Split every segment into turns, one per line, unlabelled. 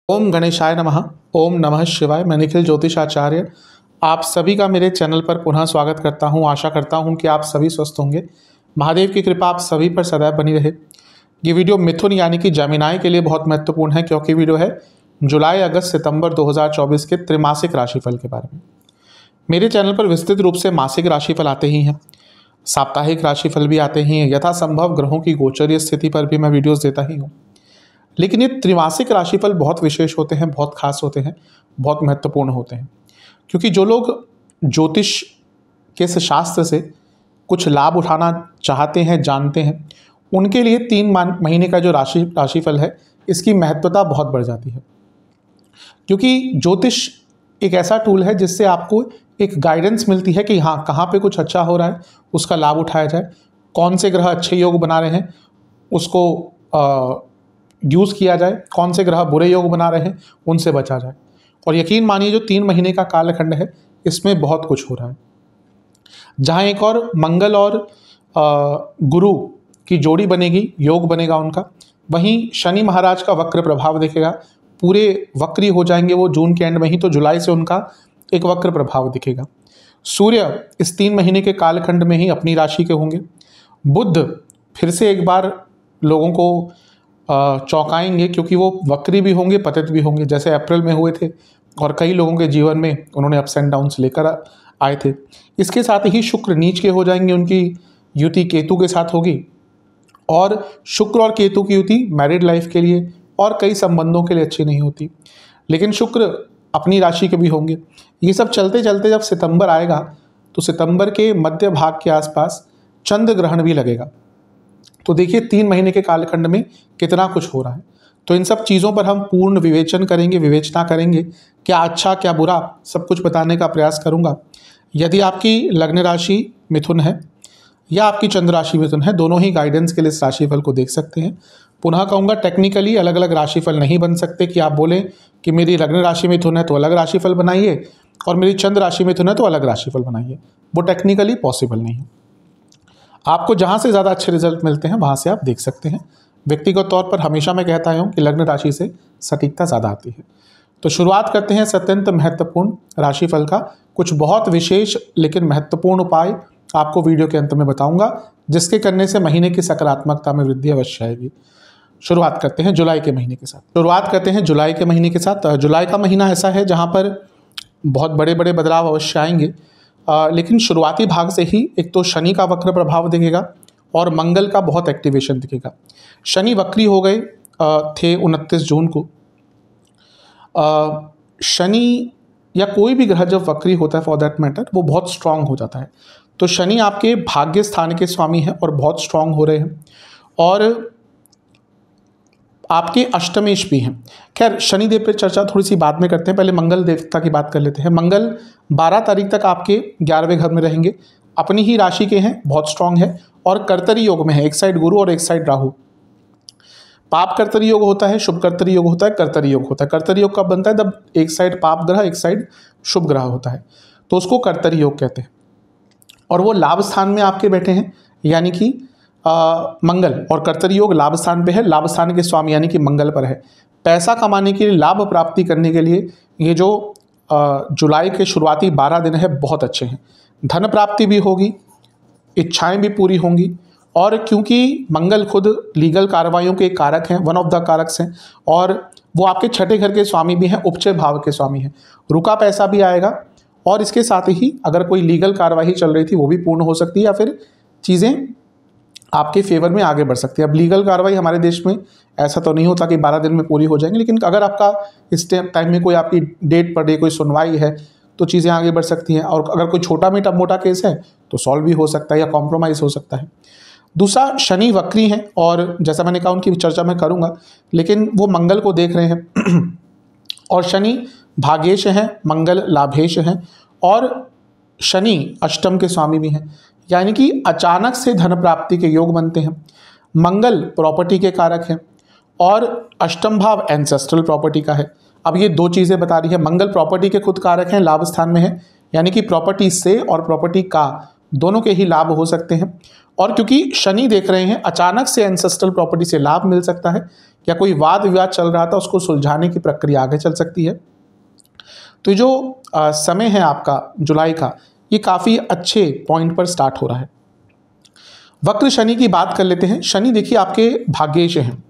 ओम गणेशाय नमः। ओम नमः शिवाय। मैं निखिल ज्योतिषाचार्य आप सभी का मेरे चैनल पर पुनः स्वागत करता हूं। आशा करता हूं कि आप सभी स्वस्थ होंगे। महादेव की कृपा आप सभी पर सदैव बनी रहे। ये वीडियो मिथुन यानी कि जमिनाई के लिए बहुत महत्वपूर्ण है, क्योंकि वीडियो है जुलाई अगस्त सितंबर 2024 के त्रैमासिक राशिफल के बारे में। मेरे चैनल पर विस्तृत रूप से मासिक राशिफल आते ही हैं, साप्ताहिक राशिफल भी आते ही हैं, यथासंभव ग्रहों की गोचरीय स्थिति पर भी मैं वीडियोज़ देता ही हूँ। लेकिन ये त्रिमासिक राशिफल बहुत विशेष होते हैं, बहुत खास होते हैं, बहुत महत्वपूर्ण होते हैं, क्योंकि जो लोग ज्योतिष के इस शास्त्र से कुछ लाभ उठाना चाहते हैं, जानते हैं, उनके लिए 3 महीने का जो राशिफल है, इसकी महत्वता बहुत बढ़ जाती है। क्योंकि ज्योतिष एक ऐसा टूल है जिससे आपको एक गाइडेंस मिलती है कि हाँ, कहाँ पे कुछ अच्छा हो रहा है, उसका लाभ उठाया जाए, कौन से ग्रह अच्छे योग बना रहे हैं उसको यूज़ किया जाए, कौन से ग्रह बुरे योग बना रहे हैं उनसे बचा जाए। और यकीन मानिए जो 3 महीने का कालखंड है, इसमें बहुत कुछ हो रहा है। जहाँ एक और मंगल और गुरु की जोड़ी बनेगी, योग बनेगा उनका, वहीं शनि महाराज का वक्र प्रभाव दिखेगा। पूरे वक्री हो जाएंगे वो जून के एंड में ही, तो जुलाई से उनका एक वक्र प्रभाव दिखेगा। सूर्य इस 3 महीने के कालखंड में ही अपनी राशि के होंगे। बुध फिर से एक बार लोगों को चौंकाएंगे, क्योंकि वो वक्री भी होंगे, पतित भी होंगे, जैसे अप्रैल में हुए थे और कई लोगों के जीवन में उन्होंने अप्स एंड डाउन्स लेकर आए थे। इसके साथ ही शुक्र नीच के हो जाएंगे, उनकी युति केतु के साथ होगी। और शुक्र और केतु की युति मैरिड लाइफ के लिए और कई संबंधों के लिए अच्छी नहीं होती, लेकिन शुक्र अपनी राशि के भी होंगे। ये सब चलते चलते जब सितंबर आएगा, तो सितंबर के मध्य भाग के आसपास चंद्र ग्रहण भी लगेगा। तो देखिए 3 महीने के कालखंड में कितना कुछ हो रहा है। तो इन सब चीज़ों पर हम पूर्ण विवेचना करेंगे, क्या अच्छा क्या बुरा, सब कुछ बताने का प्रयास करूंगा। यदि आपकी लग्न राशि मिथुन है या आपकी चंद्र राशि मिथुन है, दोनों ही गाइडेंस के लिए इस राशिफल को देख सकते हैं। पुनः कहूँगा, टेक्निकली अलग अलग राशिफल नहीं बन सकते कि आप बोलें कि मेरी लग्न राशि मिथुन है तो अलग राशिफल बनाइए और मेरी चंद्र राशि मिथुन है तो अलग राशिफल बनाइए। वो टेक्निकली पॉसिबल नहीं है। आपको जहाँ से ज़्यादा अच्छे रिजल्ट मिलते हैं वहाँ से आप देख सकते हैं। व्यक्तिगत तौर पर हमेशा मैं कहता हूँ कि लग्न राशि से सटीकता ज़्यादा आती है। तो शुरुआत करते हैं अत्यंत महत्वपूर्ण राशिफल का। कुछ बहुत विशेष लेकिन महत्वपूर्ण उपाय आपको वीडियो के अंत में बताऊंगा, जिसके करने से महीने की सकारात्मकता में वृद्धि अवश्य आएगी। शुरुआत करते हैं जुलाई के महीने के साथ। जुलाई का महीना ऐसा है जहाँ पर बहुत बड़े बड़े बदलाव अवश्य आएंगे, लेकिन शुरुआती भाग से ही एक तो शनि का वक्र प्रभाव दिखेगा और मंगल का बहुत एक्टिवेशन दिखेगा। शनि वक्री हो गए थे 29 जून को। शनि या कोई भी ग्रह जब वक्री होता है, फॉर दैट मैटर, वो बहुत स्ट्रांग हो जाता है। तो शनि आपके भाग्य स्थान के स्वामी हैं और बहुत स्ट्रांग हो रहे हैं, और आपके अष्टमेश भी हैं। खैर, शनिदेव पर चर्चा थोड़ी सी बाद में करते हैं, पहले मंगल देवता की बात कर लेते हैं। मंगल 12 तारीख तक आपके 11वें घर में रहेंगे, अपनी ही राशि के हैं, बहुत स्ट्रांग है और कर्तरी योग में है। एक साइड गुरु और एक साइड राहु। पाप कर्तरी योग होता है, शुभ कर्तरी योग होता है, कर्तरी योग होता है। कर्तरी योग कब बनता है? जब एक साइड पाप ग्रह एक साइड शुभ ग्रह होता है, तो उसको कर्तरी योग कहते हैं। और वो लाभ स्थान में आपके बैठे हैं, यानी कि मंगल, और कर्तरी योग लाभ स्थान पे है, लाभ स्थान के स्वामी यानी कि मंगल पर है। पैसा कमाने के लिए, लाभ प्राप्ति करने के लिए ये जो जुलाई के शुरुआती 12 दिन है बहुत अच्छे हैं। धन प्राप्ति भी होगी, इच्छाएं भी पूरी होंगी, और क्योंकि मंगल खुद लीगल कार्रवाइयों के कारक हैं, वन ऑफ द कारक्स हैं, और वो आपके 6ठे घर के स्वामी भी हैं, उपचय भाव के स्वामी हैं। रुका पैसा भी आएगा, और इसके साथ ही अगर कोई लीगल कार्रवाई चल रही थी वो भी पूर्ण हो सकती है, या फिर चीज़ें आपके फेवर में आगे बढ़ सकती है। अब लीगल कार्रवाई हमारे देश में ऐसा तो नहीं होता कि 12 दिन में पूरी हो जाएंगी, लेकिन अगर आपका इस टाइम में कोई आपकी डेट पर डे कोई सुनवाई है तो चीज़ें आगे बढ़ सकती हैं। और अगर कोई छोटा मोटा केस है तो सॉल्व भी हो सकता है या कॉम्प्रोमाइज़ हो सकता है। दूसरा, शनि वक्री हैं, और जैसा मैंने कहा उनकी चर्चा मैं करूँगा, लेकिन वो मंगल को देख रहे हैं और शनि भाग्येश हैं, मंगल लाभेश हैं, और शनि अष्टम के स्वामी भी हैं, यानी कि अचानक से धन प्राप्ति के योग बनते हैं। मंगल प्रॉपर्टी के कारक हैं और अष्टम भाव एंसेस्ट्रल प्रॉपर्टी का है। अब ये 2 चीज़ें बता रही है। मंगल प्रॉपर्टी के खुद कारक हैं, लाभ स्थान में है, यानी कि प्रॉपर्टी से और प्रॉपर्टी का दोनों के ही लाभ हो सकते हैं। और क्योंकि शनि देख रहे हैं, अचानक से एंसेस्ट्रल प्रॉपर्टी से लाभ मिल सकता है, या कोई वाद विवाद चल रहा था उसको सुलझाने की प्रक्रिया आगे चल सकती है। तो ये जो समय है आपका जुलाई का, ये काफ़ी अच्छे पॉइंट पर स्टार्ट हो रहा है। वक्र शनि की बात कर लेते हैं। शनि देखिए आपके भाग्येश हैं,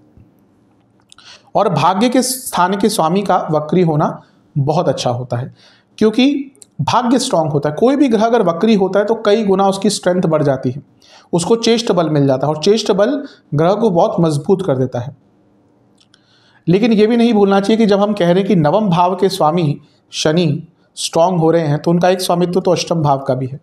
और भाग्य के स्थान के स्वामी का वक्री होना बहुत अच्छा होता है, क्योंकि भाग्य स्ट्रांग होता है। कोई भी ग्रह अगर वक्री होता है तो कई गुना उसकी स्ट्रेंथ बढ़ जाती है, उसको चेष्ट बल मिल जाता है, और चेष्ट बल ग्रह को बहुत मजबूत कर देता है। लेकिन ये भी नहीं भूलना चाहिए कि जब हम कह रहे हैं कि नवम भाव के स्वामी शनि स्ट्रांग हो रहे हैं, तो उनका एक स्वामित्व तो अष्टम भाव का भी है,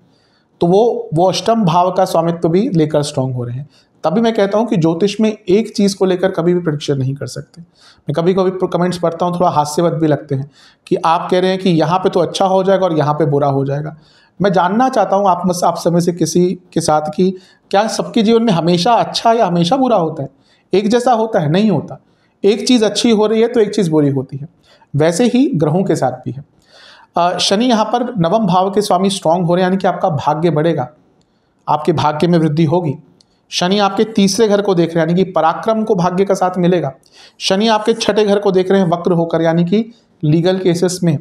तो वो अष्टम भाव का स्वामित्व भी लेकर स्ट्रांग हो रहे हैं। तभी मैं कहता हूं कि ज्योतिष में एक चीज़ को लेकर कभी भी प्रेडिक्शन नहीं कर सकते। मैं कभी कभी कमेंट्स पढ़ता हूं, थोड़ा हास्यवत भी लगते हैं कि आप कह रहे हैं कि यहाँ पे तो अच्छा हो जाएगा और यहाँ पे बुरा हो जाएगा। मैं जानना चाहता हूँ आप समय से किसी के साथ कि क्या सबके जीवन में हमेशा अच्छा या हमेशा बुरा होता है? एक जैसा होता है? नहीं होता। एक चीज़ अच्छी हो रही है तो एक चीज़ बुरी होती है। वैसे ही ग्रहों के साथ भी है। शनि यहाँ पर नवम भाव के स्वामी स्ट्रांग हो रहे हैं, यानी कि आपका भाग्य बढ़ेगा, आपके भाग्य में वृद्धि होगी। शनि आपके तीसरे घर को देख रहे हैं, यानी कि पराक्रम को भाग्य का साथ मिलेगा। शनि आपके छठे घर को देख रहे हैं वक्र होकर, यानी कि लीगल केसेस में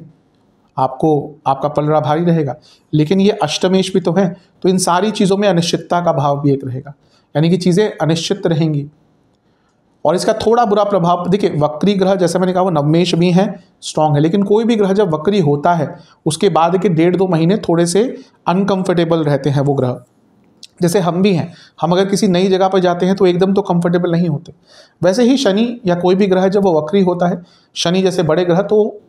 आपका पलड़ा भारी रहेगा। लेकिन ये अष्टमेश भी तो है, तो इन सारी चीज़ों में अनिश्चितता का भाव भी एक रहेगा, यानी कि चीज़ें अनिश्चित रहेंगी। और इसका थोड़ा बुरा प्रभाव देखिए, वक्री ग्रह जैसे मैंने कहा वो नवमेश भी हैं, स्ट्रांग है, लेकिन कोई भी ग्रह जब वक्री होता है उसके बाद के 1.5-2 महीने थोड़े से अनकंफर्टेबल रहते हैं वो ग्रह। जैसे हम भी हैं, हम अगर किसी नई जगह पर जाते हैं तो एकदम तो कंफर्टेबल नहीं होते। वैसे ही शनि या कोई भी ग्रह जब वो वक्री होता है, शनि जैसे बड़े ग्रह, तो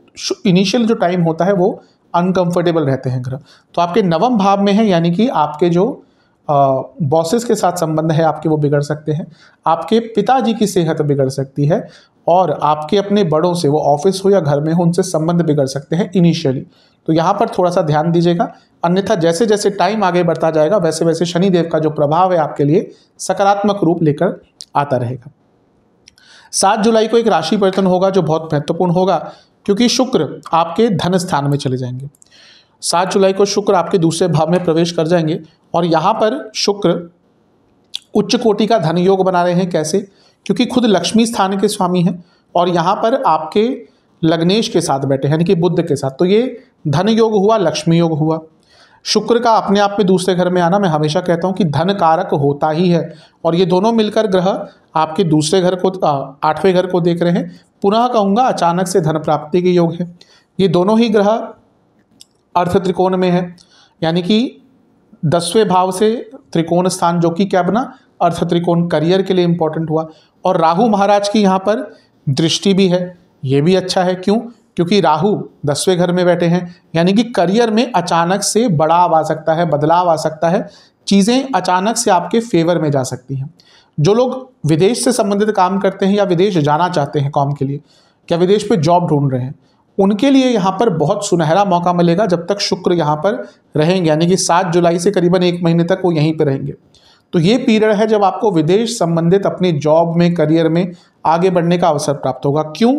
इनिशियल जो टाइम होता है वो अनकंफर्टेबल रहते हैं ग्रह। तो आपके नवम भाव में है, यानी कि आपके जो बॉसेस के साथ संबंध है आपके, वो बिगड़ सकते हैं। आपके पिताजी की सेहत बिगड़ सकती है, और आपके अपने बड़ों से, वो ऑफिस हो या घर में हो, उनसे संबंध बिगड़ सकते हैं इनिशियली। तो यहाँ पर थोड़ा सा ध्यान दीजिएगा। अन्यथा जैसे जैसे टाइम आगे बढ़ता जाएगा वैसे वैसे शनिदेव का जो प्रभाव है आपके लिए सकारात्मक रूप लेकर आता रहेगा। 7 जुलाई को एक राशि परिवर्तन होगा जो बहुत महत्वपूर्ण होगा, क्योंकि शुक्र आपके धन स्थान में चले जाएंगे। 7 जुलाई को शुक्र आपके दूसरे भाव में प्रवेश कर जाएंगे, और यहाँ पर शुक्र उच्च कोटि का धन योग बना रहे हैं। कैसे? क्योंकि खुद लक्ष्मी स्थान के स्वामी हैं, और यहाँ पर आपके लग्नेश के साथ बैठे हैं, यानी कि बुध के साथ। तो ये धन योग हुआ, लक्ष्मी योग हुआ। शुक्र का अपने आप में दूसरे घर में आना, मैं हमेशा कहता हूँ कि धन कारक होता ही है, और ये दोनों मिलकर ग्रह आपके दूसरे घर को, 8वें घर को देख रहे हैं। पुनः कहूँगा अचानक से धन प्राप्ति के योग है। ये दोनों ही ग्रह अर्थ त्रिकोण में है, यानी कि 10वें भाव से त्रिकोण स्थान, जो कि क्या बना? अर्थ त्रिकोण, करियर के लिए इंपॉर्टेंट हुआ। और राहु महाराज की यहाँ पर दृष्टि भी है, ये भी अच्छा है। क्यों? क्योंकि राहु 10वें घर में बैठे हैं, यानी कि करियर में अचानक से बढ़ाव आ सकता है, बदलाव आ सकता है, चीज़ें अचानक से आपके फेवर में जा सकती हैं। जो लोग विदेश से संबंधित काम करते हैं या विदेश जाना चाहते हैं काम के लिए, क्या विदेश पे जॉब ढूंढ रहे हैं, उनके लिए यहाँ पर बहुत सुनहरा मौका मिलेगा जब तक शुक्र यहाँ पर रहेंगे, यानी कि 7 जुलाई से करीबन 1 महीने तक वो यहीं पर रहेंगे। तो ये पीरियड है जब आपको विदेश संबंधित अपनी जॉब में, करियर में आगे बढ़ने का अवसर प्राप्त होगा। क्यों?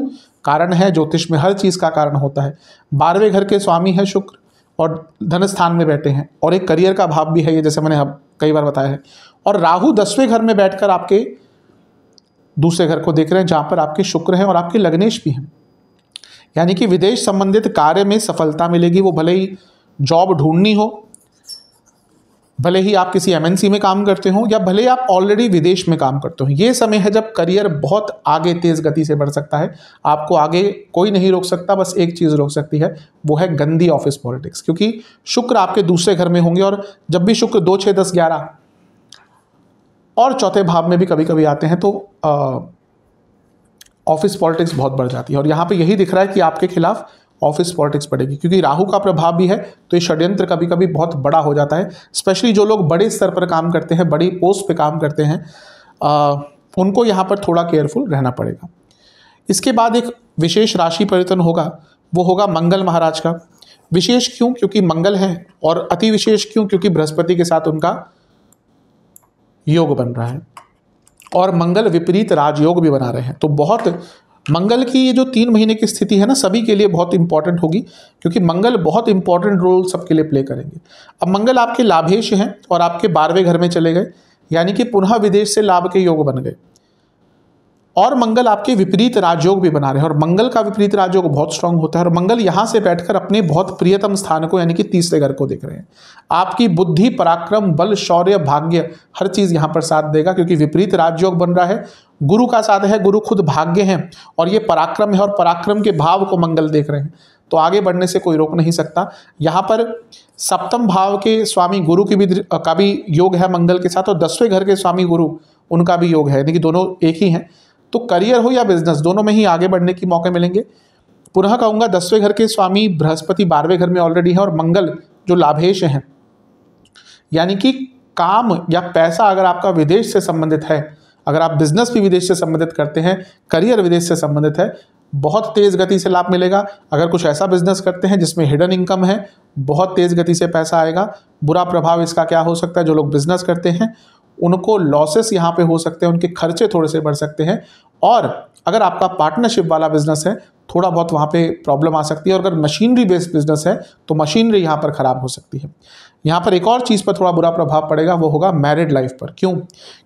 कारण है, ज्योतिष में हर चीज़ का कारण होता है। 12वें घर के स्वामी है शुक्र, और धन स्थान में बैठे हैं, और एक करियर का भाव भी है ये, जैसे मैंने कई बार बताया है। और राहु 10वें घर में बैठकर आपके दूसरे घर को देख रहे हैं, जहाँ पर आपके शुक्र हैं और आपके लग्नेश भी हैं, यानी कि विदेश संबंधित कार्य में सफलता मिलेगी। वो भले ही जॉब ढूंढनी हो, भले ही आप किसी MNC में काम करते हो, या भले ही आप ऑलरेडी विदेश में काम करते हो, ये समय है जब करियर बहुत आगे तेज गति से बढ़ सकता है। आपको आगे कोई नहीं रोक सकता, बस एक चीज़ रोक सकती है, वो है गंदी ऑफिस पॉलिटिक्स। क्योंकि शुक्र आपके दूसरे घर में होंगे, और जब भी शुक्र 2, 6, 10, 11 और चौथे भाव में भी कभी कभी आते हैं, तो ऑफिस पॉलिटिक्स बहुत बढ़ जाती है। और यहाँ पे यही दिख रहा है कि आपके खिलाफ ऑफिस पॉलिटिक्स बढ़ेगी, क्योंकि राहु का प्रभाव भी है। तो ये षड्यंत्र कभी कभी बहुत बड़ा हो जाता है। स्पेशली जो लोग बड़े स्तर पर काम करते हैं, बड़ी पोस्ट पे काम करते हैं, उनको यहाँ पर थोड़ा केयरफुल रहना पड़ेगा। इसके बाद एक विशेष राशि परिवर्तन होगा, वो होगा मंगल महाराज का। विशेष क्यों? क्योंकि मंगल है, और अति विशेष क्यों? क्योंकि बृहस्पति के साथ उनका योग बन रहा है, और मंगल विपरीत राजयोग भी बना रहे हैं। तो बहुत मंगल की ये जो 3 महीने की स्थिति है ना, सभी के लिए बहुत इंपॉर्टेंट होगी, क्योंकि मंगल बहुत इंपॉर्टेंट रोल सबके लिए प्ले करेंगे। अब मंगल आपके लाभेश हैं और आपके 12वें घर में चले गए, यानी कि पुनः विदेश से लाभ के योग बन गए। और मंगल आपके विपरीत राजयोग भी बना रहे हैं, और मंगल का विपरीत राजयोग बहुत स्ट्रांग होता है, और मंगल यहां से बैठकर अपने बहुत प्रियतम स्थान को यानी कि तीसरे घर को देख रहे हैं। आपकी बुद्धि, पराक्रम, बल, शौर्य, भाग्य हर चीज यहां पर साथ देगा, क्योंकि विपरीत राजयोग बन रहा है, गुरु का साथ है, गुरु खुद भाग्य है और ये पराक्रम है, और पराक्रम के भाव को मंगल देख रहे हैं, तो आगे बढ़ने से कोई रोक नहीं सकता। यहाँ पर सप्तम भाव के स्वामी गुरु का भी योग है मंगल के साथ, और 10वें घर के स्वामी गुरु उनका भी योग है, यानी कि दोनों एक ही हैं। तो करियर हो या बिजनेस, दोनों में ही आगे बढ़ने की मौके मिलेंगे। पुनः कहूंगा 10वें घर के स्वामी बृहस्पति 12वें घर में ऑलरेडी है, और मंगल जो लाभेश हैं, यानी कि काम या पैसा अगर आपका विदेश से संबंधित है, अगर आप बिजनेस भी विदेश से संबंधित करते हैं, करियर विदेश से संबंधित है, बहुत तेज गति से लाभ मिलेगा। अगर कुछ ऐसा बिजनेस करते हैं जिसमें हिडन इनकम है, बहुत तेज गति से पैसा आएगा। बुरा प्रभाव इसका क्या हो सकता है, जो लोग बिजनेस करते हैं उनको लॉसेस यहाँ पे हो सकते हैं, उनके खर्चे थोड़े से बढ़ सकते हैं। और अगर आपका पार्टनरशिप वाला बिजनेस है, थोड़ा बहुत वहाँ पे प्रॉब्लम आ सकती है। और अगर मशीनरी बेस्ड बिजनेस है तो मशीनरी यहाँ पर खराब हो सकती है। यहाँ पर एक और चीज़ पर थोड़ा बुरा प्रभाव पड़ेगा, वो होगा मैरिड लाइफ पर। क्यों?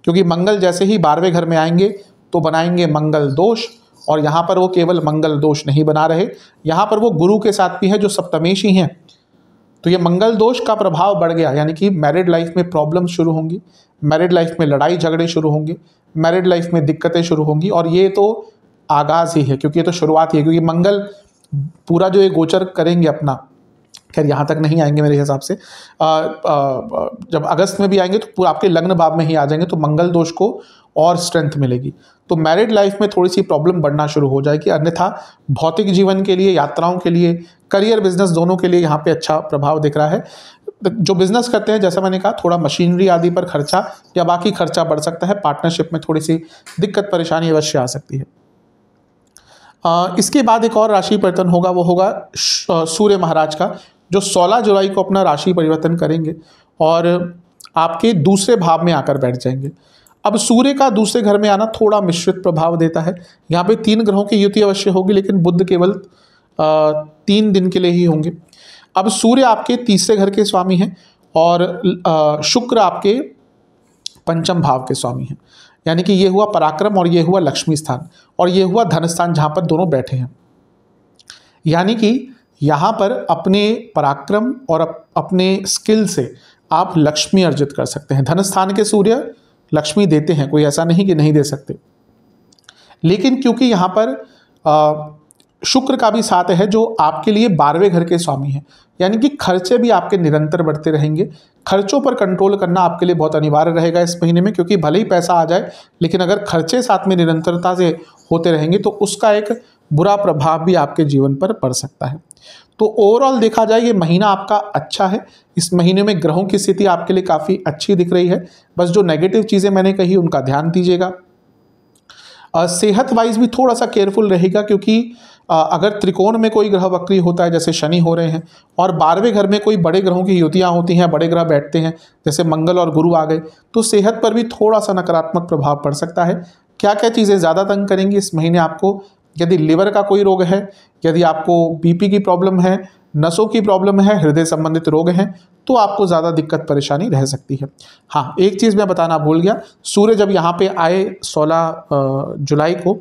क्योंकि मंगल जैसे ही 12वें घर में आएंगे तो बनाएंगे मंगल दोष, और यहाँ पर वो केवल मंगल दोष नहीं बना रहे, यहाँ पर वो गुरु के साथ भी है जो सप्तमेशी हैं। तो ये मंगल दोष का प्रभाव बढ़ गया, यानी कि मैरिड लाइफ में प्रॉब्लम शुरू होंगी, मैरिड लाइफ में लड़ाई झगड़े शुरू होंगे, मैरिड लाइफ में दिक्कतें शुरू होंगी। और ये तो आगाज ही है, क्योंकि ये तो शुरुआत ही है, क्योंकि मंगल पूरा जो ये गोचर करेंगे अपना, खैर यहाँ तक नहीं आएंगे मेरे हिसाब से, जब अगस्त में भी आएंगे तो पूरा आपके लग्न भाव में ही आ जाएंगे, तो मंगल दोष को और स्ट्रेंथ मिलेगी। तो मैरिड लाइफ में थोड़ी सी प्रॉब्लम बढ़ना शुरू हो जाएगी। अन्यथा भौतिक जीवन के लिए, यात्राओं के लिए, करियर बिजनेस दोनों के लिए यहाँ पे अच्छा प्रभाव दिख रहा है। जो बिजनेस करते हैं, जैसा मैंने कहा, थोड़ा मशीनरी आदि पर खर्चा या बाकी खर्चा बढ़ सकता है। पार्टनरशिप में थोड़ी सी दिक्कत परेशानी अवश्य आ सकती है। इसके बाद एक और राशि परिवर्तन होगा, वो होगा सूर्य महाराज का, जो 16 जुलाई को अपना राशि परिवर्तन करेंगे और आपके दूसरे भाव में आकर बैठ जाएंगे। अब सूर्य का दूसरे घर में आना थोड़ा मिश्रित प्रभाव देता है। यहाँ पे 3 ग्रहों की युति अवश्य होगी, लेकिन बुध केवल 3 दिन के लिए ही होंगे। अब सूर्य आपके तीसरे घर के स्वामी हैं और शुक्र आपके पंचम भाव के स्वामी हैं, यानी कि ये हुआ पराक्रम और ये हुआ लक्ष्मी स्थान और ये हुआ धन स्थान, जहाँ पर दोनों बैठे हैं। यानी कि यहाँ पर अपने पराक्रम और अपने स्किल से आप लक्ष्मी अर्जित कर सकते हैं। धन स्थान के सूर्य लक्ष्मी देते हैं, कोई ऐसा नहीं कि नहीं दे सकते, लेकिन क्योंकि यहाँ पर शुक्र का भी साथ है जो आपके लिए 12वें घर के स्वामी हैं, यानी कि खर्चे भी आपके निरंतर बढ़ते रहेंगे। खर्चों पर कंट्रोल करना आपके लिए बहुत अनिवार्य रहेगा इस महीने में, क्योंकि भले ही पैसा आ जाए, लेकिन अगर खर्चे साथ में निरंतरता से होते रहेंगे तो उसका एक बुरा प्रभाव भी आपके जीवन पर पड़ सकता है। तो ओवरऑल देखा जाए ये महीना आपका अच्छा है। इस महीने में ग्रहों की स्थिति आपके लिए काफ़ी अच्छी दिख रही है। बस जो नेगेटिव चीज़ें मैंने कही उनका ध्यान दीजिएगा। सेहत वाइज भी थोड़ा सा केयरफुल रहेगा, क्योंकि अगर त्रिकोण में कोई ग्रह वक्री होता है, जैसे शनि हो रहे हैं, और 12वें घर में कोई बड़े ग्रहों की युतियाँ होती हैं, बड़े ग्रह बैठते हैं, जैसे मंगल और गुरु आ गए, तो सेहत पर भी थोड़ा सा नकारात्मक प्रभाव पड़ सकता है। क्या क्या चीज़ें ज़्यादा तंग करेंगी इस महीने आपको? यदि लिवर का कोई रोग है, यदि आपको बीपी की प्रॉब्लम है, नसों की प्रॉब्लम है, हृदय संबंधित रोग हैं, तो आपको ज़्यादा दिक्कत परेशानी रह सकती है। हाँ, एक चीज़ मैं बताना भूल गया, सूर्य जब यहाँ पे आए 16 जुलाई को,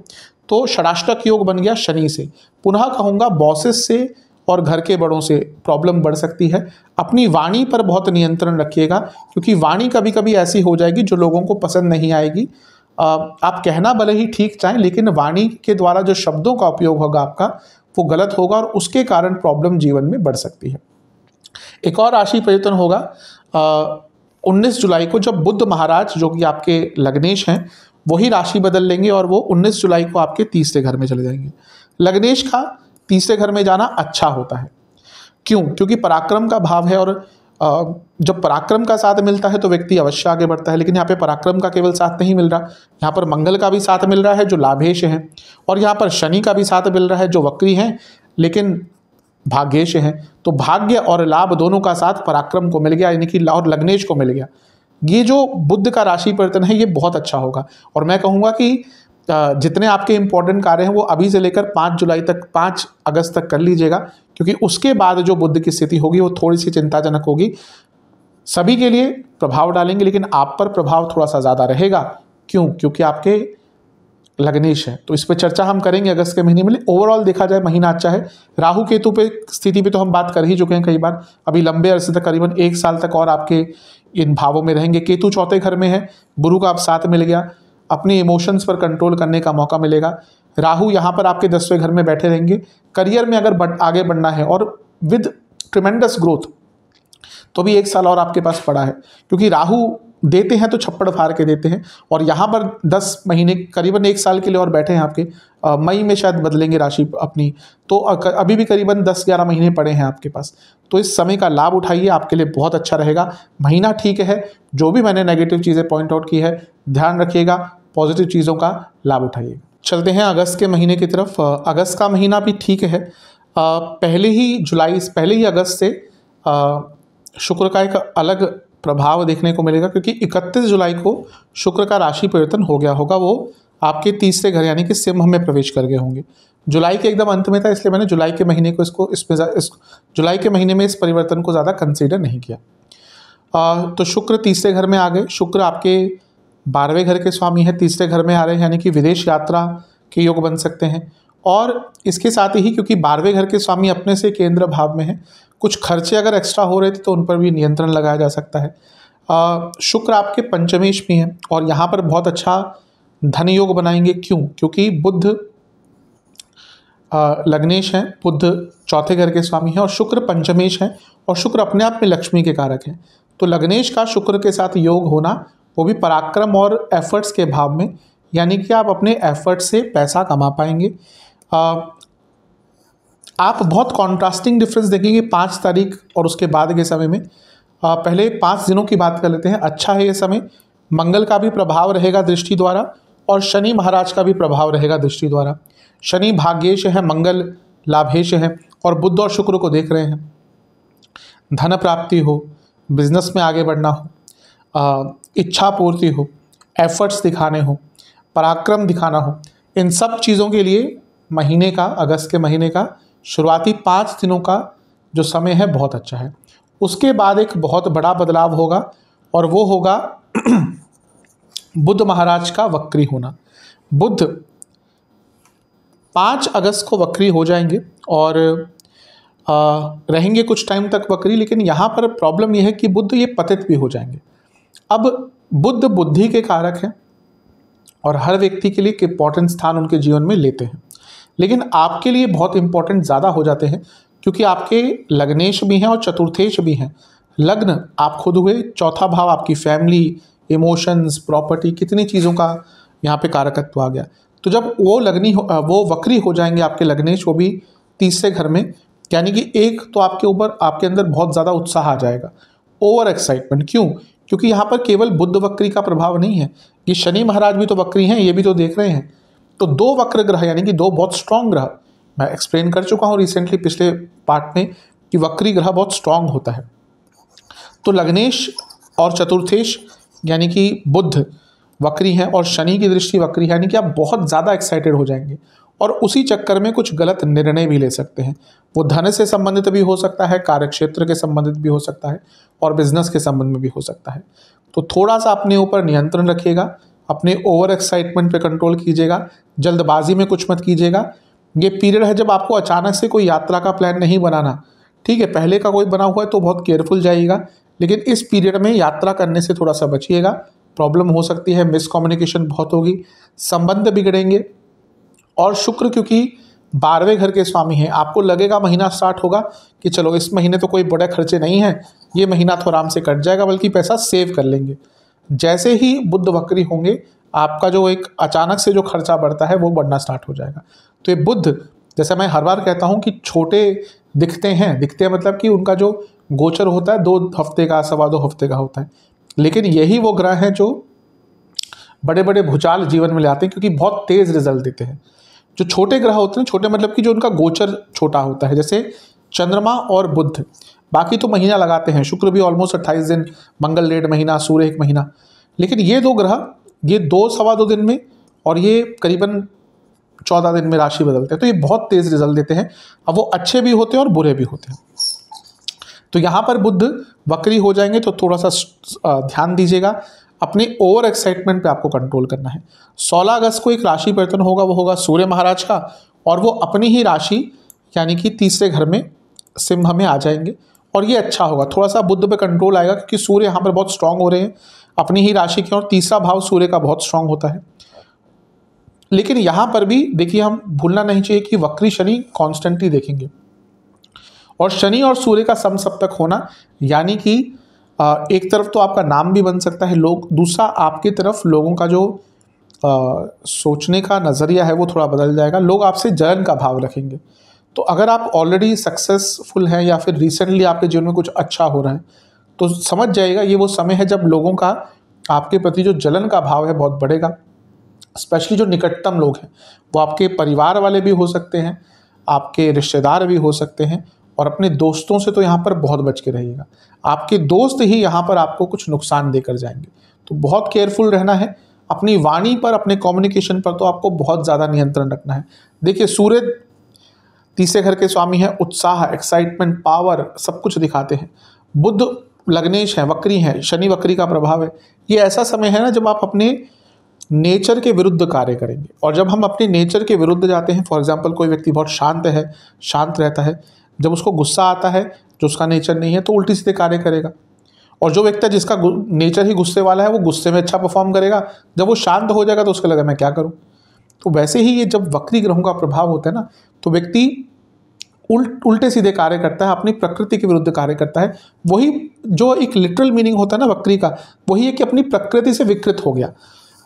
तो षडाष्टक योग बन गया शनि से। पुनः कहूँगा बॉसेस से और घर के बड़ों से प्रॉब्लम बढ़ सकती है। अपनी वाणी पर बहुत नियंत्रण रखिएगा, क्योंकि वाणी कभी कभी ऐसी हो जाएगी जो लोगों को पसंद नहीं आएगी। आप कहना भले ही ठीक चाहें, लेकिन वाणी के द्वारा जो शब्दों का उपयोग होगा आपका, वो गलत होगा और उसके कारण प्रॉब्लम जीवन में बढ़ सकती है। एक और राशि परिवर्तन होगा 19 जुलाई को, जब बुध महाराज जो कि आपके लग्नेश हैं वही राशि बदल लेंगे और वो 19 जुलाई को आपके तीसरे घर में चले जाएंगे। लग्नेश का तीसरे घर में जाना अच्छा होता है। क्यों? क्योंकि पराक्रम का भाव है, और जब पराक्रम का साथ मिलता है तो व्यक्ति अवश्य आगे बढ़ता है। लेकिन यहाँ पे पराक्रम का केवल साथ नहीं मिल रहा, यहाँ पर मंगल का भी साथ मिल रहा है जो लाभेश हैं, और यहाँ पर शनि का भी साथ मिल रहा है जो वक्री हैं लेकिन भाग्येश हैं। तो भाग्य और लाभ दोनों का साथ पराक्रम को मिल गया, यानी कि और लग्नेश को मिल गया। ये जो बुध का राशि परिवर्तन है ये बहुत अच्छा होगा, और मैं कहूँगा कि जितने आपके इंपॉर्टेंट कार्य हैं वो अभी से लेकर 5 अगस्त तक कर लीजिएगा, क्योंकि उसके बाद जो बुध की स्थिति होगी वो थोड़ी सी चिंताजनक होगी। सभी के लिए प्रभाव डालेंगे, लेकिन आप पर प्रभाव थोड़ा सा ज़्यादा रहेगा। क्यों? क्योंकि आपके लग्नेश है। तो इस पर चर्चा हम करेंगे अगस्त के महीने में। ओवरऑल देखा जाए महीना अच्छा है। राहु केतु पे स्थिति पे तो हम बात कर ही चुके हैं कई बार। अभी लंबे अरसे तक, करीबन 1 साल तक और आपके इन भावों में रहेंगे। केतु चौथे घर में है, गुरु का आप साथ मिल गया, अपने इमोशंस पर कंट्रोल करने का मौका मिलेगा। राहु यहाँ पर आपके 10वें घर में बैठे रहेंगे। करियर में अगर आगे बढ़ना है और विद ट्रिमेंडस ग्रोथ, तो भी 1 साल और आपके पास पड़ा है, क्योंकि राहु देते हैं तो छप्पड़ फाड़ के देते हैं। और यहाँ पर 10 महीने, करीबन 1 साल के लिए और बैठे हैं आपके। मई में शायद बदलेंगे राशि अपनी, तो अभी भी करीबन 10-11 महीने पड़े हैं आपके पास। तो इस समय का लाभ उठाइए, आपके लिए बहुत अच्छा रहेगा। महीना ठीक है। जो भी मैंने नेगेटिव चीज़ें पॉइंट आउट की है, ध्यान रखिएगा, पॉजिटिव चीज़ों का लाभ उठाइए। चलते हैं अगस्त के महीने की तरफ। अगस्त का महीना भी ठीक है। पहले ही अगस्त से शुक्र का एक अलग प्रभाव देखने को मिलेगा, क्योंकि 31 जुलाई को शुक्र का राशि परिवर्तन हो गया होगा। वो आपके तीसरे घर यानी कि सिंह में प्रवेश कर गए होंगे। जुलाई के एकदम अंत में था, इसलिए मैंने जुलाई के महीने को जुलाई के महीने में इस परिवर्तन को ज़्यादा कंसीडर नहीं किया। तो शुक्र तीसरे घर में आ गए। शुक्र आपके 12वें घर के स्वामी है, तीसरे घर में आ रहे हैं, यानी कि विदेश यात्रा के योग बन सकते हैं। और इसके साथ ही, क्योंकि 12वें घर के स्वामी अपने से केंद्र भाव में है, कुछ खर्चे अगर एक्स्ट्रा हो रहे थे तो उन पर भी नियंत्रण लगाया जा सकता है। शुक्र आपके पंचमेश में है और यहाँ पर बहुत अच्छा धन योग बनाएंगे। क्यों? क्योंकि बुध लग्नेश है, बुध चौथे घर के स्वामी है और शुक्र पंचमेश है, और शुक्र अपने आप में लक्ष्मी के कारक है। तो लग्नेश का शुक्र के साथ योग होना, वो भी पराक्रम और एफर्ट्स के भाव में, यानी कि आप अपने एफर्ट से पैसा कमा पाएंगे। आप बहुत कॉन्ट्रास्टिंग डिफरेंस देखेंगे 5 तारीख और उसके बाद के समय में। पहले 5 दिनों की बात कर लेते हैं। अच्छा है ये समय। मंगल का भी प्रभाव रहेगा दृष्टि द्वारा, और शनि महाराज का भी प्रभाव रहेगा दृष्टि द्वारा। शनि भाग्येश है, मंगल लाभेश है, और बुध और शुक्र को देख रहे हैं। धन प्राप्ति हो, बिजनेस में आगे बढ़ना हो, इच्छा पूर्ति हो, एफर्ट्स दिखाने हो, पराक्रम दिखाना हो, इन सब चीज़ों के लिए महीने का, अगस्त के महीने का शुरुआती 5 दिनों का जो समय है बहुत अच्छा है। उसके बाद एक बहुत बड़ा बदलाव होगा, और वो होगा बुध महाराज का वक्री होना। बुध 5 अगस्त को वक्री हो जाएंगे और रहेंगे कुछ टाइम तक वक्री, लेकिन यहाँ पर प्रॉब्लम यह है कि बुध ये पतित भी हो जाएंगे। अब बुध बुद्धि के कारक हैं और हर व्यक्ति के लिए एक इम्पॉर्टेंट स्थान उनके जीवन में लेते हैं, लेकिन आपके लिए बहुत इंपॉर्टेंट ज़्यादा हो जाते हैं, क्योंकि आपके लग्नेश भी हैं और चतुर्थेश भी हैं। लग्न आप खुद हुए, चौथा भाव आपकी फैमिली, इमोशंस, प्रॉपर्टी, कितनी चीज़ों का यहाँ पे कारकत्व आ गया। तो जब वो वक्री हो जाएंगे आपके लग्नेश, वो भी तीसरे घर में, यानी कि एक तो आपके अंदर बहुत ज़्यादा उत्साह आ जाएगा, ओवर एक्साइटमेंट। क्यों? क्योंकि यहाँ पर केवल बुध वक्री का प्रभाव नहीं है, ये शनि महाराज भी तो वक्री हैं, ये भी तो देख रहे हैं। तो 2 वक्र ग्रह, यानी कि 2 बहुत स्ट्रांग ग्रह, मैं एक्सप्लेन कर चुका हूँ रिसेंटली पिछले पार्ट में कि वक्री ग्रह बहुत स्ट्रांग होता है। तो लग्नेश और चतुर्थेश यानी कि बुध वक्री हैं और शनि की दृष्टि वक्री है, यानी कि आप बहुत ज़्यादा एक्साइटेड हो जाएंगे और उसी चक्कर में कुछ गलत निर्णय भी ले सकते हैं। वो धन से संबंधित भी हो सकता है, कार्यक्षेत्र के संबंधित भी हो सकता है, और बिजनेस के संबंध में भी हो सकता है। तो थोड़ा सा अपने ऊपर नियंत्रण रखिएगा, अपने ओवर एक्साइटमेंट पे कंट्रोल कीजिएगा, जल्दबाजी में कुछ मत कीजिएगा। ये पीरियड है जब आपको अचानक से कोई यात्रा का प्लान नहीं बनाना, ठीक है। पहले का कोई बना हुआ है तो बहुत केयरफुल जाइएगा, लेकिन इस पीरियड में यात्रा करने से थोड़ा सा बचिएगा, प्रॉब्लम हो सकती है, मिसकम्युनिकेशन बहुत होगी, संबंध बिगड़ेंगे। और शुक्र क्योंकि 12वें घर के स्वामी हैं, आपको लगेगा महीना स्टार्ट होगा कि चलो इस महीने तो कोई बड़े खर्चे नहीं हैं, ये महीना तो आराम से कट जाएगा, बल्कि पैसा सेव कर लेंगे। जैसे ही बुध वक्री होंगे, आपका जो एक अचानक से जो खर्चा बढ़ता है वो बढ़ना स्टार्ट हो जाएगा। तो ये बुध, जैसे मैं हर बार कहता हूँ कि छोटे दिखते हैं मतलब कि उनका जो गोचर होता है 2 हफ्ते का, 2.25 हफ्ते का होता है, लेकिन यही वो ग्रह हैं जो बड़े बड़े भूचाल जीवन में लाते हैं, क्योंकि बहुत तेज़ रिजल्ट देते हैं। जो छोटे ग्रह होते हैं, छोटे मतलब कि जो उनका गोचर छोटा होता है, जैसे चंद्रमा और बुध, बाकी तो महीना लगाते हैं, शुक्र भी ऑलमोस्ट 28 दिन, मंगल 1.5 महीना, सूर्य 1 महीना, लेकिन ये 2 ग्रह ये 2 सवा 2 दिन में और ये करीबन 14 दिन में राशि बदलते हैं, तो ये बहुत तेज रिजल्ट देते हैं। अब वो अच्छे भी होते हैं और बुरे भी होते हैं। तो यहाँ पर बुध वक्री हो जाएंगे तो थोड़ा सा ध्यान दीजिएगा, अपनी ओवर एक्साइटमेंट पे आपको कंट्रोल करना है। 16 अगस्त को एक राशि परिवर्तन होगा, वो होगा सूर्य महाराज का, और वो अपनी ही राशि यानी कि तीसरे घर में सिंह में आ जाएंगे, और ये अच्छा होगा। थोड़ा सा बुध पे कंट्रोल आएगा क्योंकि सूर्य यहाँ पर बहुत स्ट्रांग हो रहे हैं अपनी ही राशि के, और तीसरा भाव सूर्य का बहुत स्ट्रांग होता है। लेकिन यहाँ पर भी देखिए, हम भूलना नहीं चाहिए कि वक्री शनि कॉन्स्टेंटली देखेंगे, और शनि और सूर्य का समसप्तक होना यानी कि एक तरफ तो आपका नाम भी बन सकता है लोग, दूसरा आपकी तरफ लोगों का जो सोचने का नज़रिया है वो थोड़ा बदल जाएगा, लोग आपसे जलन का भाव रखेंगे। तो अगर आप ऑलरेडी सक्सेसफुल हैं या फिर रिसेंटली आपके जीवन में कुछ अच्छा हो रहा है, तो समझ जाइएगा ये वो समय है जब लोगों का आपके प्रति जो जलन का भाव है बहुत बढ़ेगा। स्पेशली जो निकटतम लोग हैं, वो आपके परिवार वाले भी हो सकते हैं, आपके रिश्तेदार भी हो सकते हैं, और अपने दोस्तों से तो यहाँ पर बहुत बच के रहिएगा। आपके दोस्त ही यहाँ पर आपको कुछ नुकसान देकर जाएंगे, तो बहुत केयरफुल रहना है। अपनी वाणी पर, अपने कम्युनिकेशन पर तो आपको बहुत ज़्यादा नियंत्रण रखना है। देखिए, सूर्य तीसरे घर के स्वामी है, उत्साह, एक्साइटमेंट, पावर सब कुछ दिखाते हैं। बुध लग्नेश हैं, वक्री हैं, शनि वक्री का प्रभाव है। ये ऐसा समय है ना जब आप अपने नेचर के विरुद्ध कार्य करेंगे, और जब हम अपने नेचर के विरुद्ध जाते हैं, फॉर एग्जांपल कोई व्यक्ति बहुत शांत है, शांत रहता है, जब उसको गुस्सा आता है जो उसका नेचर नहीं है तो उल्टी सीधे कार्य करेगा। और जो व्यक्ति जिसका नेचर ही गुस्से वाला है वो गुस्से में अच्छा परफॉर्म करेगा, जब वो शांत हो जाएगा तो उसको लगा मैं क्या करूं। तो वैसे ही ये जब वक्री ग्रहों का प्रभाव होता है ना, तो व्यक्ति उल्टे सीधे कार्य करता है, अपनी प्रकृति के विरुद्ध कार्य करता है। वही जो एक लिटरल मीनिंग होता है ना वक्री का, वही है कि अपनी प्रकृति से विकृत हो गया।